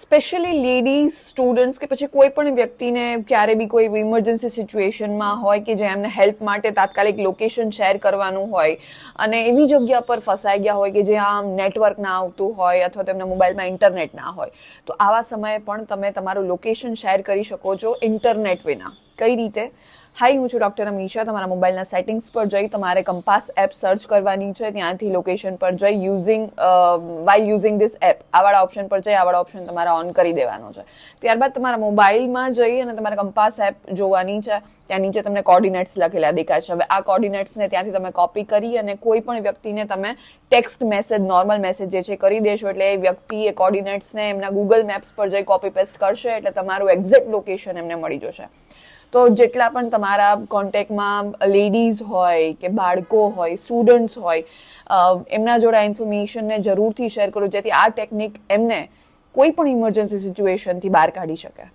Specially ladies students કે પછી કોઈ પણ વ્યક્તિને ક્યારે બી કોઈ ઇમરજન્સી સિચ્યુએશનમાં હોય કે જે એમને હેલ્પ માટે તાત્કાલિક લોકેશન શેર કરવાનું હોય અને એવી જગ્યા પર ફસાઈ ગયા હોય કે જ્યાં નેટવર્ક ના આવતું હોય અથવા તો એમના મોબાઈલમાં ઇન્ટરનેટ ના હોય, તો આવા સમયે પણ તમે તમારું લોકેશન શેર કરી શકો છો ઇન્ટરનેટ વિના. કઈ રીતે? હાઈ, હું છું ડૉક્ટર અમીશા. તમારા મોબાઈલના સેટિંગ્સ પર જઈ તમારે કંપાસ એપ સર્ચ કરવાની છે. ત્યાંથી લોકેશન પર જઈ વાઇલ યુઝિંગ ધીસ એપ આવાળા ઓપ્શન પર જઈ આવાળા ઓપ્શન તમારે ઓન કરી દેવાનો છે. ત્યારબાદ તમારા મોબાઈલમાં જઈ અને તમારે કંપાસ એપ જોવાની છે. ત્યાં નીચે તમને કોર્ડિનેટ્સ લખેલા દેખાશે. હવે આ કોર્ડિનેટ્સને ત્યાંથી તમે કોપી કરી અને કોઈ પણ વ્યક્તિને તમે ટેક્સ્ટ મેસેજ, નોર્મલ મેસેજ જે છે કરી દેશો, એટલે એ વ્યક્તિ એ કોર્ડિનેટ્સને એમના ગૂગલ મેપ્સ પર જઈ કોપી પેસ્ટ કરશે, એટલે તમારું એક્ઝેક્ટ લોકેશન એમને મળી જશે. તો જેટલા પણ તમારા કોન્ટેક્ટમાં લેડીઝ હોય કે બાળકો હોય, સ્ટુડન્ટ્સ હોય, એમના જોડે આ ઇન્ફોર્મેશનને જરૂરથી શેર કરો, જેથી આ ટેકનિક એમને કોઈ પણ ઇમરજન્સી સિચ્યુએશનથી બહાર કાઢી શકે.